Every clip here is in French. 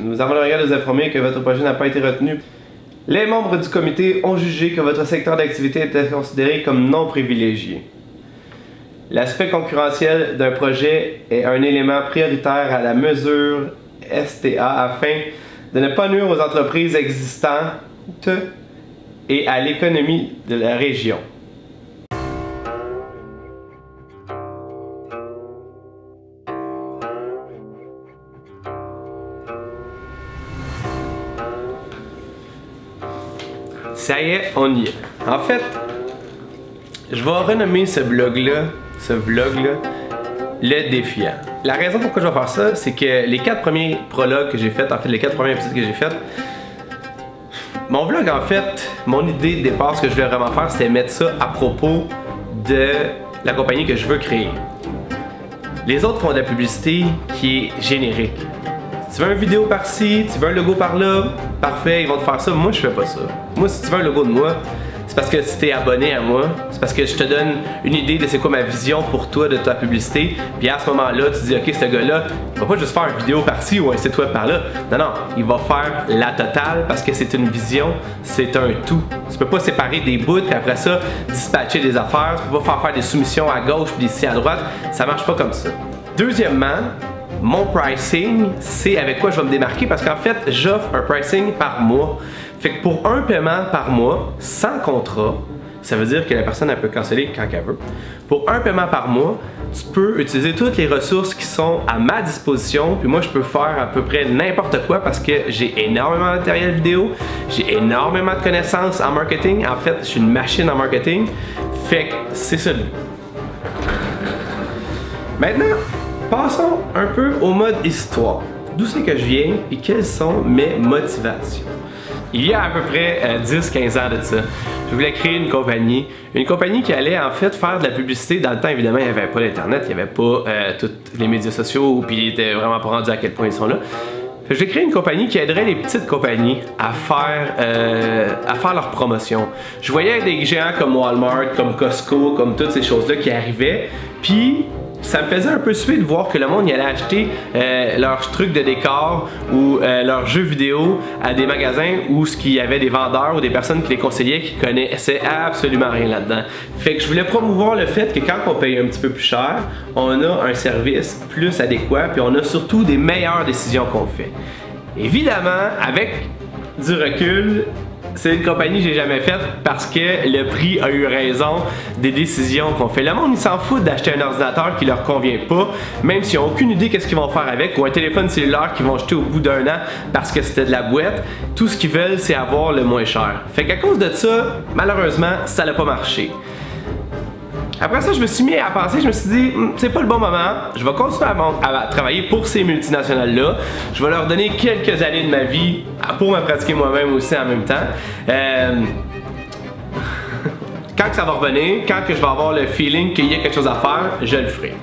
Nous avons le regret de vous informer que votre projet n'a pas été retenu. Les membres du comité ont jugé que votre secteur d'activité était considéré comme non privilégié. L'aspect concurrentiel d'un projet est un élément prioritaire à la mesure STA afin de ne pas nuire aux entreprises existantes et à l'économie de la région. Ça y est, on y est. En fait, je vais renommer ce vlog-là, le défiant. La raison pourquoi je vais faire ça, c'est que les 4 premiers prologues que j'ai fait, en fait les 4 premiers épisodes que j'ai fait, mon vlog en fait, mon idée de départ, ce que je voulais vraiment faire, c'était mettre ça à propos de la compagnie que je veux créer. Les autres font de la publicité qui est générique. Si tu veux une vidéo par-ci, tu veux un logo par-là, parfait, ils vont te faire ça. Moi, je fais pas ça. Moi, si tu veux un logo de moi, c'est parce que si t'es abonné à moi, c'est parce que je te donne une idée de c'est quoi ma vision pour toi de ta publicité. Puis à ce moment-là, tu te dis, ok, ce gars-là, il va pas juste faire une vidéo par-ci ou un site web par-là. Non, non, il va faire la totale parce que c'est une vision, c'est un tout. Tu peux pas séparer des bouts et après ça, dispatcher des affaires. Tu peux pas faire des soumissions à gauche puis ici à droite. Ça marche pas comme ça. Deuxièmement, mon pricing, c'est avec quoi je vais me démarquer parce qu'en fait, j'offre un pricing par mois. Fait que pour un paiement par mois, sans contrat, ça veut dire que la personne elle peut canceller quand elle veut. Pour un paiement par mois, tu peux utiliser toutes les ressources qui sont à ma disposition. Puis moi, je peux faire à peu près n'importe quoi parce que j'ai énormément de matériel vidéo, j'ai énormément de connaissances en marketing. En fait, je suis une machine en marketing. Fait que c'est ça. Maintenant, passons un peu au mode histoire. D'où c'est que je viens et quelles sont mes motivations? Il y a à peu près 10-15 ans de ça, je voulais créer une compagnie qui allait en fait faire de la publicité. Dans le temps, évidemment, il n'y avait pas l'internet, il n'y avait pas tous les médias sociaux, puis il était vraiment pas rendu à quel point ils sont là. Je vais créer une compagnie qui aiderait les petites compagnies à faire leur promotion. Je voyais des géants comme Walmart, comme Costco, comme toutes ces choses-là qui arrivaient, puis ça me faisait un peu suer de voir que le monde y allait acheter leurs trucs de décor ou leurs jeux vidéo à des magasins où il y avait des vendeurs ou des personnes qui les conseillaient qui connaissaient absolument rien là-dedans. Fait que je voulais promouvoir le fait que quand on paye un petit peu plus cher, on a un service plus adéquat puis on a surtout des meilleures décisions qu'on fait. Évidemment, avec du recul, c'est une compagnie que j'ai jamais faite parce que le prix a eu raison des décisions qu'on fait. Le monde, ils s'en foutent d'acheter un ordinateur qui leur convient pas, même s'ils n'ont aucune idée qu'est-ce qu'ils vont faire avec, ou un téléphone cellulaire qu'ils vont jeter au bout d'un an parce que c'était de la boîte. Tout ce qu'ils veulent, c'est avoir le moins cher. Fait qu'à cause de ça, malheureusement, ça n'a pas marché. Après ça, je me suis mis à penser, je me suis dit, c'est pas le bon moment, je vais continuer à travailler pour ces multinationales-là, je vais leur donner quelques années de ma vie pour me pratiquer moi-même aussi en même temps. Quand que ça va revenir, quand que je vais avoir le feeling qu'il y a quelque chose à faire, je le ferai.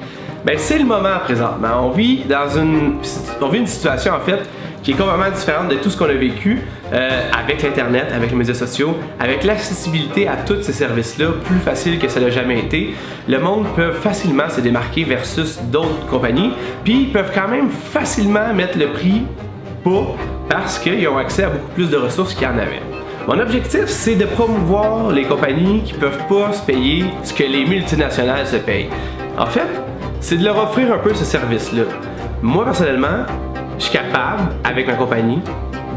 Ben, c'est le moment présentement. On vit une situation en fait qui est complètement différente de tout ce qu'on a vécu avec l'Internet, avec les médias sociaux, avec l'accessibilité à tous ces services-là, plus facile que ça n'a jamais été. Le monde peut facilement se démarquer versus d'autres compagnies, puis ils peuvent quand même facilement mettre le prix bas parce qu'ils ont accès à beaucoup plus de ressources qu'il y en avait. Mon objectif, c'est de promouvoir les compagnies qui ne peuvent pas se payer ce que les multinationales se payent. En fait, c'est de leur offrir un peu ce service-là. Moi, personnellement, je suis capable, avec ma compagnie,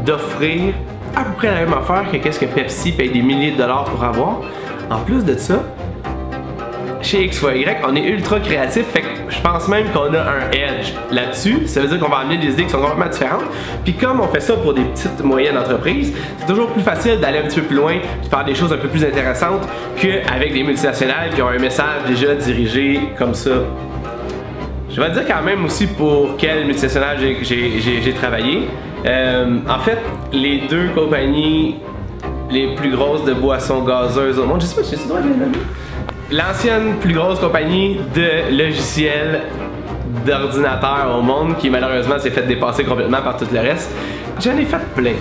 d'offrir à peu près la même affaire que qu'est-ce que Pepsi paye des milliers de dollars pour avoir. En plus de ça, chez XY, on est ultra créatif, fait que je pense même qu'on a un edge là-dessus. Ça veut dire qu'on va amener des idées qui sont complètement différentes. Puis comme on fait ça pour des petites moyennes entreprises, c'est toujours plus facile d'aller un petit peu plus loin et de faire des choses un peu plus intéressantes qu'avec des multinationales qui ont un message déjà dirigé comme ça. Je vais te dire quand même aussi pour quelle multinationale j'ai travaillé. En fait, les deux compagnies les plus grosses de boissons gazeuses au monde, je sais pas si c'est droit de les nommer. L'ancienne plus grosse compagnie de logiciels d'ordinateurs au monde qui malheureusement s'est fait dépasser complètement par tout le reste. J'en ai fait plein.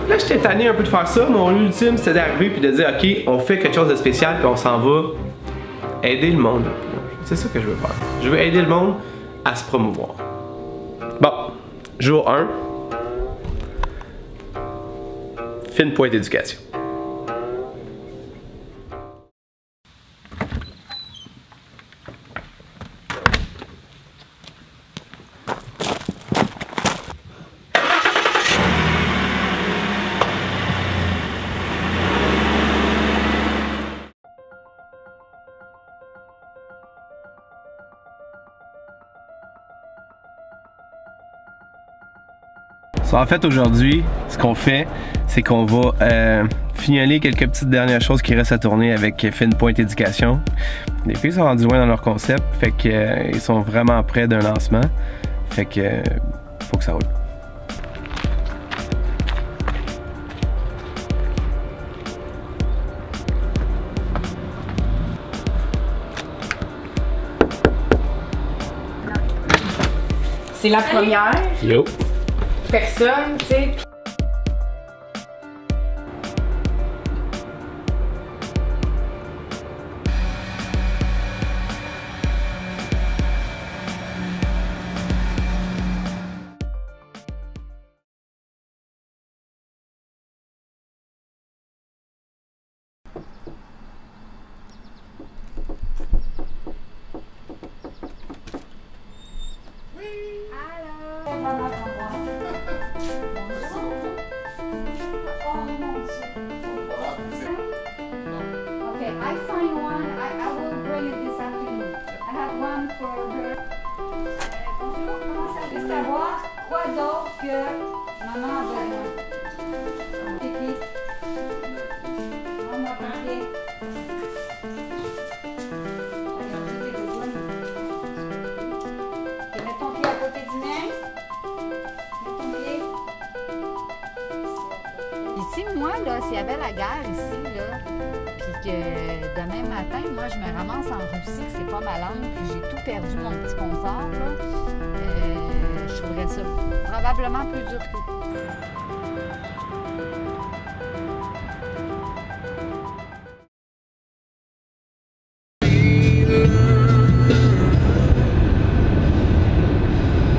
Là, j'étais tanné un peu de faire ça. Mon ultime, c'était d'arriver puis de dire ok, on fait quelque chose de spécial puis on s'en va aider le monde. C'est ça que je veux faire. Je veux aider le monde à se promouvoir. Bon, jour 1, Fine Pointe Éducation. En fait, aujourd'hui, ce qu'on fait, c'est qu'on va fignoler quelques petites dernières choses qui restent à tourner avec Fine Pointe Éducation. Les filles sont rendues loin dans leur concept, fait qu'ils sont vraiment près d'un lancement. Fait que faut que ça roule. C'est la première. Yo! Personne, tu sais. I find one. I will bring it this afternoon. I have one for her. Bonjour, comment ça va? Savoir quoi d'autre que maman a besoin? Pipi. Maman a pipi. Mets ton pied à côté du mien. Mets ton pied. Ici, moi, là, s'il y avait la guerre ici, là, puis que demain matin, moi, je me ramasse en Russie, que c'est pas ma langue, puis j'ai tout perdu mon petit confort, là, je trouverais ça probablement plus dur que tout.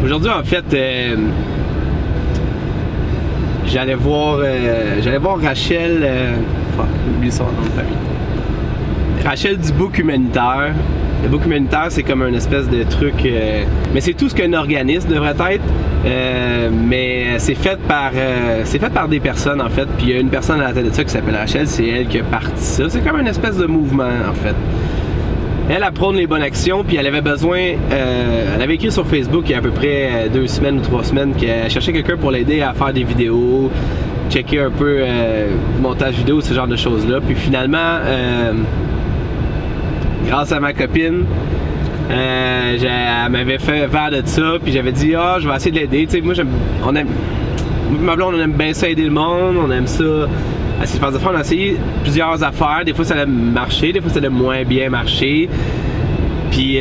Aujourd'hui, en fait, j'allais voir Rachel, oublie son nom de famille. Rachel du Book Humanitaire. Le Book Humanitaire, c'est comme un espèce de truc, mais c'est tout ce qu'un organisme devrait être, mais c'est fait par des personnes en fait, puis il y a une personne à la tête de ça qui s'appelle Rachel, c'est elle qui a parti ça. C'est comme une espèce de mouvement en fait. Elle prône les bonnes actions, puis elle avait besoin, elle avait écrit sur Facebook il y a à peu près 2 semaines ou 3 semaines qu'elle cherchait quelqu'un pour l'aider à faire des vidéos, checker un peu montage vidéo, ce genre de choses-là. Puis finalement, grâce à ma copine, elle m'avait fait faire de ça, puis j'avais dit « Ah, je vais essayer de l'aider. » Tu sais, moi, ma blonde, on aime bien ça aider le monde, on aime ça. Essayer de faire des affaires, on a essayé plusieurs affaires, des fois ça a marché, des fois ça a moins bien marché. Puis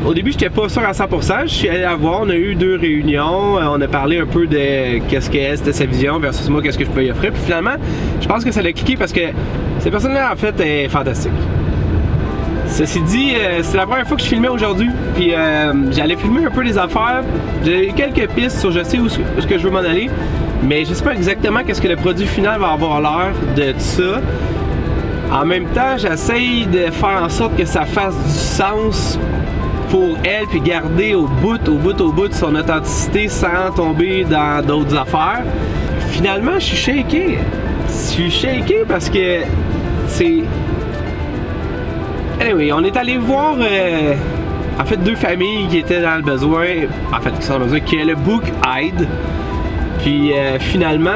au début j'étais pas sûr à 100%, je suis allé la voir, on a eu 2 réunions, on a parlé un peu de qu'est-ce qu'elle, c'était sa vision versus moi, qu'est-ce que je pouvais y offrir. Puis finalement, je pense que ça l'a cliqué parce que cette personne-là en fait est fantastique. Ceci dit, c'est la première fois que je filmais aujourd'hui, puis j'allais filmer un peu les affaires, j'ai quelques pistes sur je sais où est-ce que je veux m'en aller, mais je sais pas exactement qu'est-ce que le produit final va avoir l'air de ça. En même temps, j'essaye de faire en sorte que ça fasse du sens pour elle, puis garder au bout de son authenticité sans tomber dans d'autres affaires. Finalement, je suis shaké. Je suis shaké parce que c'est... Anyway, on est allé voir en fait 2 familles qui étaient dans le besoin, en fait qui sont dans le besoin, qui est le Book Aid. Puis finalement,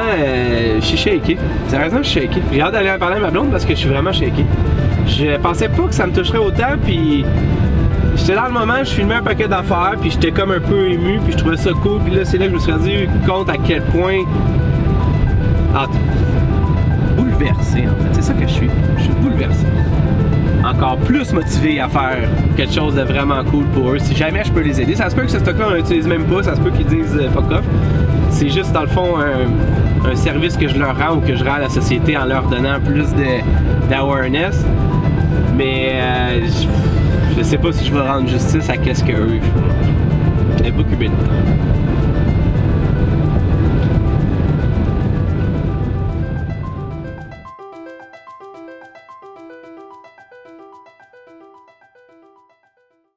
je suis shaké. Sérieusement, je suis shaké. J'ai hâte d'aller en parler à ma blonde parce que je suis vraiment shaké. Je pensais pas que ça me toucherait autant, puis j'étais dans le moment, je filmais un paquet d'affaires, puis j'étais comme un peu ému, puis je trouvais ça cool, puis là c'est là que je me suis rendu compte à quel point... bouleversé en fait, c'est ça que je suis bouleversé. Encore plus motivé à faire quelque chose de vraiment cool pour eux. Si jamais je peux les aider, ça se peut que ce stock-là on l'utilise même pas, ça se peut qu'ils disent fuck off. C'est juste dans le fond un service que je leur rends ou que je rends à la société en leur donnant plus d'awareness. Mais je sais pas si je vais rendre justice à qu'est-ce qu'eux font. C'est beaucoup bien.